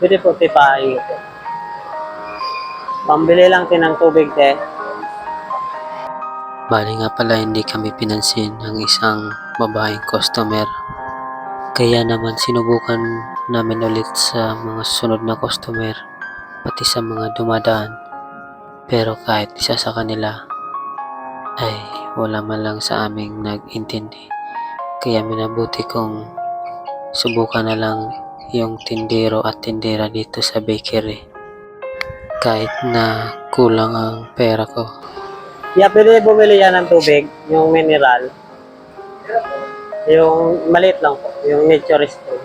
Pwede po, te, paayos po. Pambili lang din ng tubig, te. Bali nga pala hindi kami pinansin ng isang babaeng customer. Kaya naman sinubukan namin ulit sa mga sunod na customer, pati sa mga dumadaan. Pero kahit isa sa kanila ay wala man lang sa aming nag-intindi. Kaya minabuti kong subukan na lang yung tindero at tindera dito sa bakery. Kahit na kulang ang pera ko. Yeah, pwede bumili yan ng tubig, yung mineral. Yung maliit lang po, yung nature spring.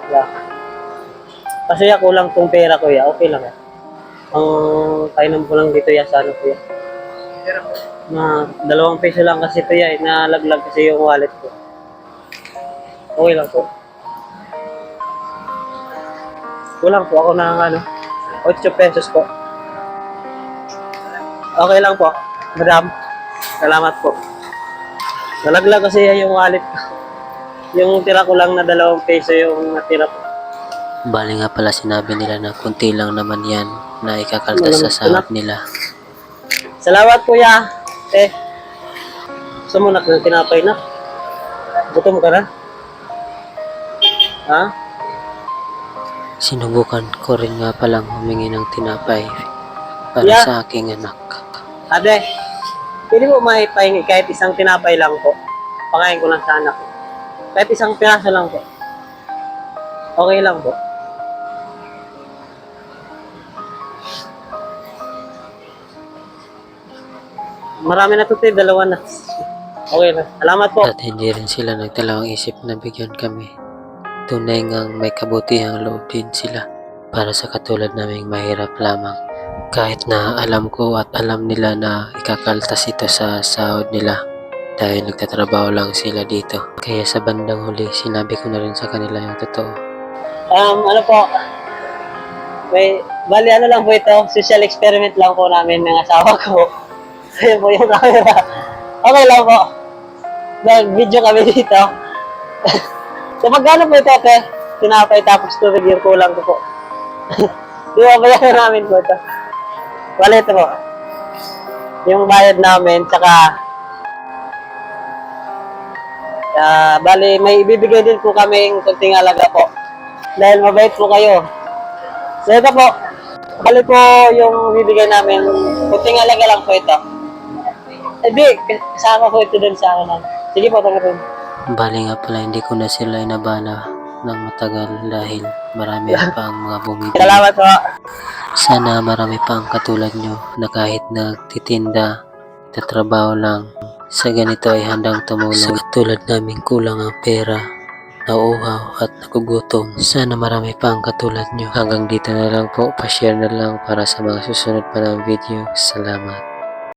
Yeah. Kasi kulang tong pera ko, ya. Okay lang, ya. Ang kainan ko lang dito, ya, sa ano ko, ya. Na 2 peso lang kasi ito, ya. Nalaglag kasi yung wallet ko. Okay lang po. Kulang po ako ng 8 pesos po. Okay lang po, madam. Salamat po. Nalaglag kasi yung wallet ko. Yung tira ko lang na 2 peso yung natira po. Bali nga pala sinabi nila na kunti lang naman yan na ikakaltas sa sahod nila. Salamat kuya. Sumunak ng tinapay na. Gutom ka na? Ha? Sinubukan ko rin nga palang humingi ng tinapay para Yeah. sa aking anak. Ate, pwede mo maipahingi kahit isang tinapay lang po. Pakain ko lang sa anak ko. Kahit isang piraso lang po. Okay lang po. Marami na to, 2 na. Okay na. Salamat po. At hindi rin sila nagdalawang isip na bigyan kami. Tunay ngang may kabutihang loob din sila para sa katulad naming mahirap lamang. Kahit na alam ko at alam nila na ikakaltas ito sa sahod nila dahil nagtatrabaho lang sila dito. Kaya sa bandang huli sinabi ko na rin sa kanila yung totoo. Ano po? Bali ano lang po ito, social experiment lang po namin ng asawa ko. Ayun po yung camera. Okay lang po. Nag-video kami dito. So magkano po ito, ate? Tinapay tapos tubig yung kulang ko po. Di ba bayaran namin po ito? Wala ito po. Yung bayad namin, tsaka bali may ibibigay din po kaming kunting alaga po. Dahil mabait po kayo. So ito po, bali po yung bibigay namin, kunting alaga lang po ito. Di, kasama po ito dun sa ano. Sige po, tanggapin. Bali nga pala hindi ko na sila inabala ng matagal dahil marami pa ang mga bumibili. Salamat po. Sana marami pa ang katulad nyo na kahit nagtitinda, tatrabaho lang, sa ganito ay handang tumulong. Sa katulad namin kulang ang pera, nauuhaw at nagugutom. Sana marami pa ang katulad nyo. Hanggang dito na lang po, pa-share na lang para sa mga susunod pa ng video. Salamat.